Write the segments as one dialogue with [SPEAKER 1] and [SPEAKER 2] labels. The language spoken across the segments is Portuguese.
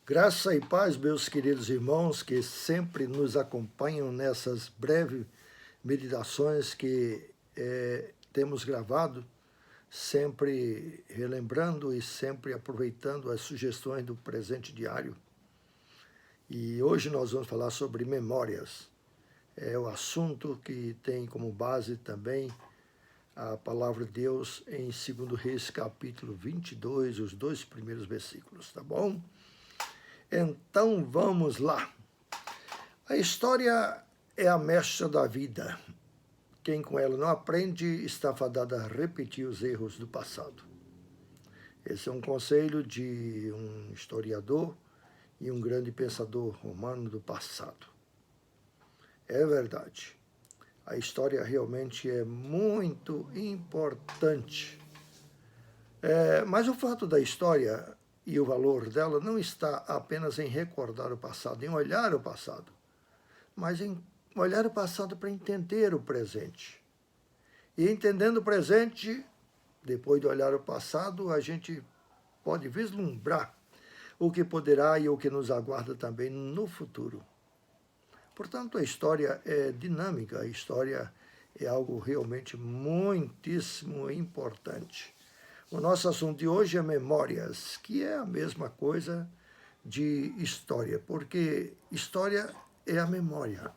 [SPEAKER 1] Graça e paz, meus queridos irmãos, que sempre nos acompanham nessas breves meditações que temos gravado, sempre relembrando e sempre aproveitando as sugestões do presente diário. E hoje nós vamos falar sobre memórias. É o assunto que tem como base também a palavra de Deus em 2 Reis, capítulo 22, os 2 primeiros versículos, tá bom? Então vamos lá. A história é a mestra da vida. Quem com ela não aprende está fadado a repetir os erros do passado. Esse é um conselho de um historiador e um grande pensador romano do passado. É verdade. A história realmente é muito importante. Mas o fato da história e o valor dela não está apenas em recordar o passado, em olhar o passado, mas em olhar o passado para entender o presente. E entendendo o presente, depois de olhar o passado, a gente pode vislumbrar o que poderá e o que nos aguarda também no futuro. Portanto, a história é dinâmica, a história é algo realmente muitíssimo importante. O nosso assunto de hoje é memórias, que é a mesma coisa de história, porque história é a memória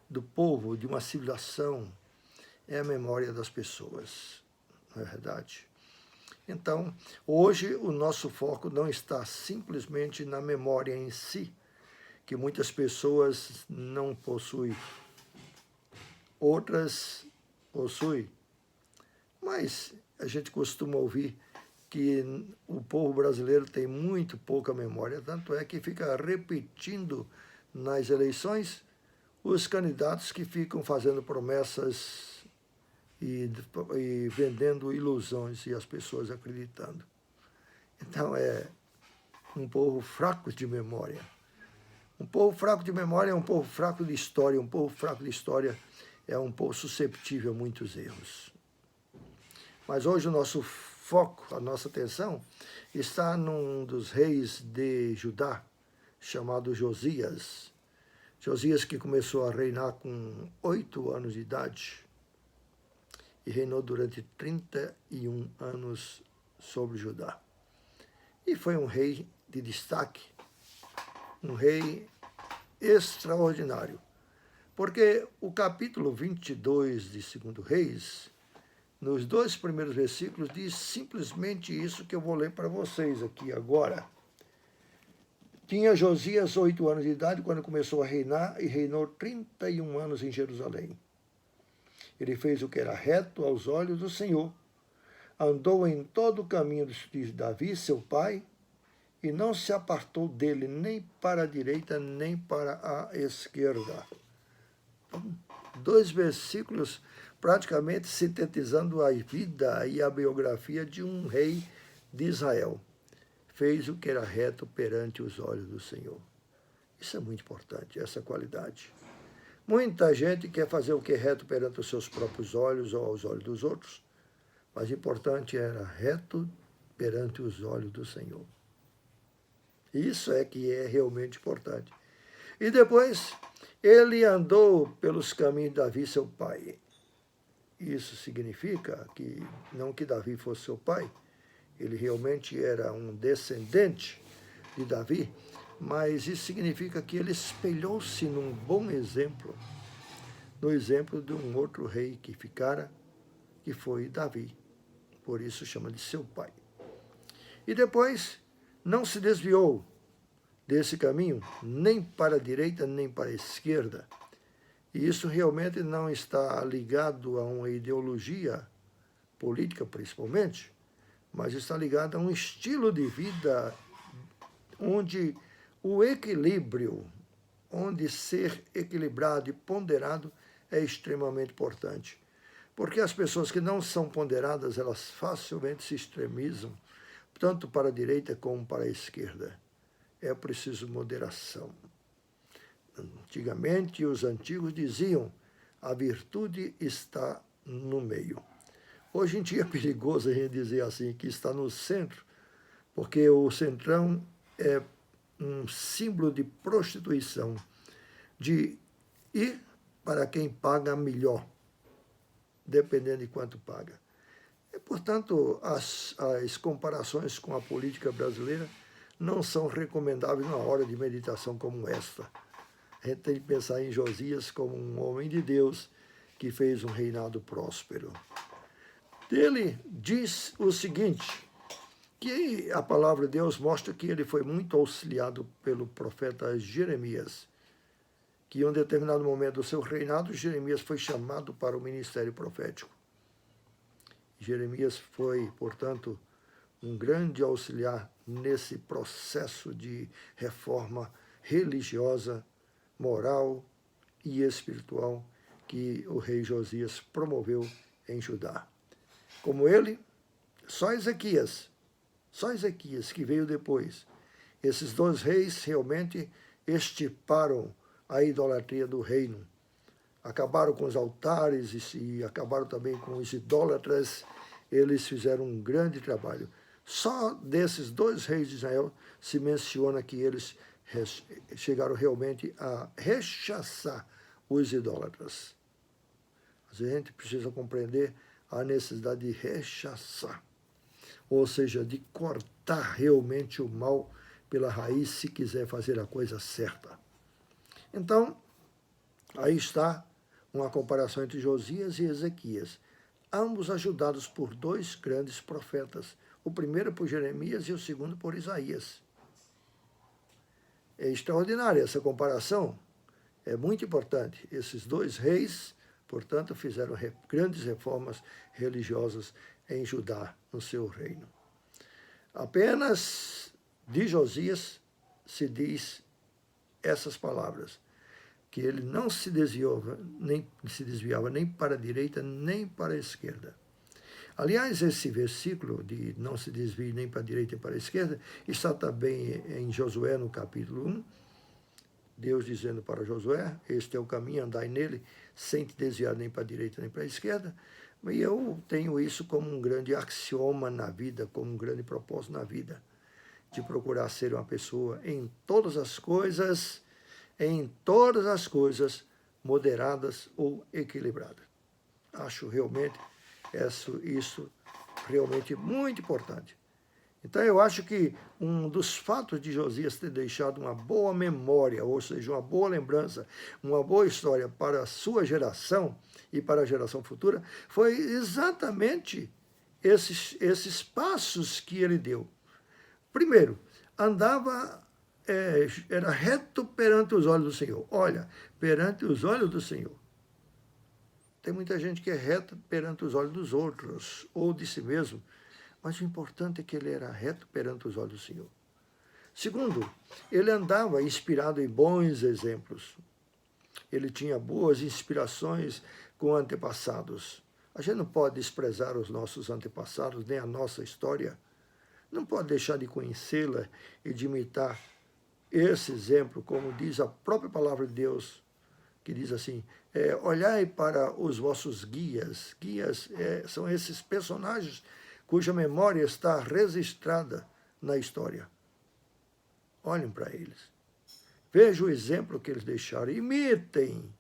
[SPEAKER 1] do povo, de uma civilização, é a memória das pessoas, não é verdade? Então, hoje o nosso foco não está simplesmente na memória em si, que muitas pessoas não possuem, outras possuem, mas a gente costuma ouvir que o povo brasileiro tem muito pouca memória, tanto é que fica repetindo nas eleições os candidatos que ficam fazendo promessas e vendendo ilusões e as pessoas acreditando. Então é um povo fraco de memória. Um povo fraco de memória é um povo fraco de história. Um povo fraco de história é um povo susceptível a muitos erros. Mas hoje o nosso foco, a nossa atenção, está num dos reis de Judá, chamado Josias. Josias que começou a reinar com 8 anos de idade e reinou durante 31 anos sobre Judá. E foi um rei de destaque, um rei extraordinário, porque o capítulo 22 de 2 Reis, nos 2 primeiros versículos, diz simplesmente isso que eu vou ler para vocês aqui agora. Tinha Josias 8 anos de idade quando começou a reinar e reinou 31 anos em Jerusalém. Ele fez o que era reto aos olhos do Senhor, andou em todo o caminho de Davi, seu pai, e não se apartou dele nem para a direita nem para a esquerda. 2 versículos praticamente sintetizando a vida e a biografia de um rei de Israel. Fez o que era reto perante os olhos do Senhor. Isso é muito importante, essa qualidade. Muita gente quer fazer o que é reto perante os seus próprios olhos ou aos olhos dos outros, mas o importante era reto perante os olhos do Senhor. Isso é que é realmente importante. E depois, ele andou pelos caminhos de Davi, seu pai. Isso significa que, não que Davi fosse seu pai, ele realmente era um descendente de Davi, mas isso significa que ele espelhou-se num bom exemplo, no exemplo de um outro rei que ficara, que foi Davi. Por isso chama de seu pai. E depois não se desviou desse caminho, nem para a direita, nem para a esquerda. E isso realmente não está ligado a uma ideologia política, principalmente, mas está ligado a um estilo de vida onde o equilíbrio, onde ser equilibrado e ponderado é extremamente importante. Porque as pessoas que não são ponderadas, elas facilmente se extremizam, tanto para a direita como para a esquerda. É preciso moderação. Antigamente, os antigos diziam, a virtude está no meio. Hoje em dia é perigoso a gente dizer assim, que está no centro, porque o centrão é um símbolo de prostituição, de ir para quem paga melhor, dependendo de quanto paga. E, portanto, as comparações com a política brasileira não são recomendáveis numa hora de meditação como esta. A gente tem que pensar em Josias como um homem de Deus que fez um reinado próspero. Ele diz o seguinte, que a palavra de Deus mostra que ele foi muito auxiliado pelo profeta Jeremias, que em um determinado momento do seu reinado, Jeremias foi chamado para o ministério profético. Jeremias foi, portanto, um grande auxiliar nesse processo de reforma religiosa, moral e espiritual que o rei Josias promoveu em Judá. Como ele, só Ezequias que veio depois. Esses dois reis realmente extirparam a idolatria do reino. Acabaram com os altares e acabaram também com os idólatras. Eles fizeram um grande trabalho. Só desses dois reis de Israel se menciona que eles chegaram realmente a rechaçar os idólatras. Mas a gente precisa compreender a necessidade de rechaçar, ou seja, de cortar realmente o mal pela raiz se quiser fazer a coisa certa. Então, aí está uma comparação entre Josias e Ezequias, ambos ajudados por dois grandes profetas, o primeiro por Jeremias e o segundo por Isaías. É extraordinária essa comparação, é muito importante. Esses dois reis, portanto, fizeram grandes reformas religiosas em Judá, no seu reino. Apenas de Josias se diz essas palavras, que ele não se desviava nem para a direita nem para a esquerda. Aliás, esse versículo de não se desvie nem para a direita nem para a esquerda está também em Josué, no capítulo 1, Deus dizendo para Josué, este é o caminho, andai nele, sem te desviar nem para a direita nem para a esquerda. E eu tenho isso como um grande axioma na vida, como um grande propósito na vida, de procurar ser uma pessoa em todas as coisas, moderadas ou equilibradas. Acho realmente isso realmente muito importante. Então, eu acho que um dos fatos de Josias ter deixado uma boa memória, ou seja, uma boa lembrança, uma boa história para a sua geração e para a geração futura, foi exatamente esses passos que ele deu. Primeiro, era reto perante os olhos do Senhor. Olha, perante os olhos do Senhor. Tem muita gente que é reta perante os olhos dos outros, ou de si mesmo, mas o importante é que ele era reto perante os olhos do Senhor. Segundo, ele andava inspirado em bons exemplos. Ele tinha boas inspirações com antepassados. A gente não pode desprezar os nossos antepassados, nem a nossa história. Não pode deixar de conhecê-la e de imitar esse exemplo, como diz a própria palavra de Deus, que diz assim, olhai para os vossos guias. Guias são esses personagens cuja memória está registrada na história. Olhem para eles. Vejam o exemplo que eles deixaram. Imitem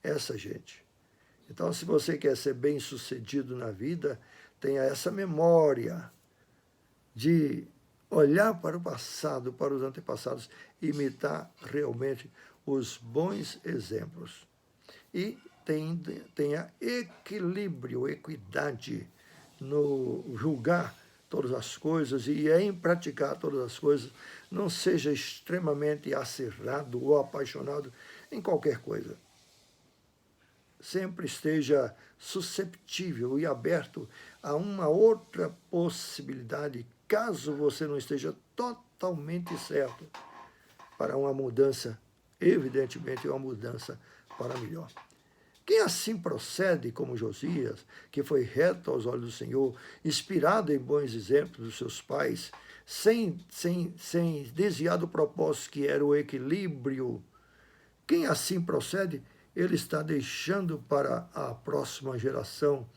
[SPEAKER 1] essa gente. Então, se você quer ser bem-sucedido na vida, tenha essa memória de olhar para o passado, para os antepassados, imitar realmente os bons exemplos. E tenha equilíbrio, equidade no julgar todas as coisas e em praticar todas as coisas. Não seja extremamente acirrado ou apaixonado em qualquer coisa. Sempre esteja susceptível e aberto a uma outra possibilidade, caso você não esteja totalmente certo, para uma mudança, evidentemente uma mudança para melhor. Quem assim procede como Josias, que foi reto aos olhos do Senhor, inspirado em bons exemplos dos seus pais, sem desviar do propósito que era o equilíbrio, quem assim procede, ele está deixando para a próxima geração,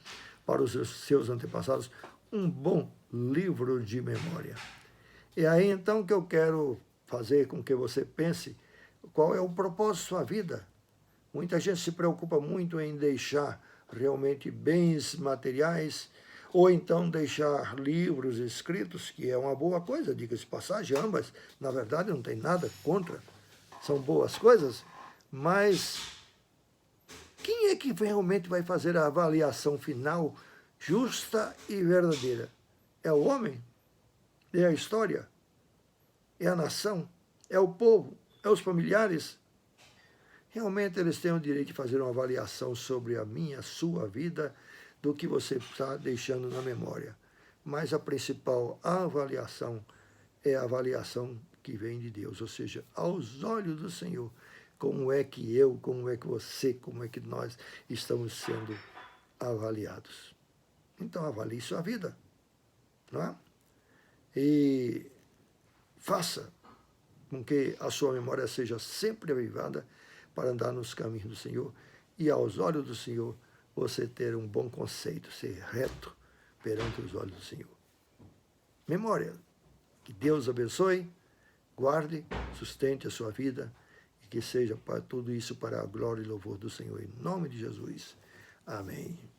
[SPEAKER 1] para os seus antepassados, um bom livro de memória. É aí então que eu quero fazer com que você pense qual é o propósito da sua vida. Muita gente se preocupa muito em deixar realmente bens materiais, ou então deixar livros escritos, que é uma boa coisa, diga-se de passagem, ambas, na verdade, não tem nada contra, são boas coisas, mas quem é que realmente vai fazer a avaliação final justa e verdadeira? É o homem? É a história? É a nação? É o povo? É os familiares? Realmente eles têm o direito de fazer uma avaliação sobre a minha, a sua vida, do que você está deixando na memória. Mas a principal avaliação é a avaliação que vem de Deus, ou seja, aos olhos do Senhor. Como é que eu, como é que você, como é que nós estamos sendo avaliados? Então avalie sua vida, não é? E faça com que a sua memória seja sempre avivada para andar nos caminhos do Senhor e aos olhos do Senhor você ter um bom conceito, ser reto perante os olhos do Senhor. Memória. Que Deus abençoe, guarde, sustente a sua vida e que seja para tudo isso para a glória e louvor do Senhor. Em nome de Jesus. Amém.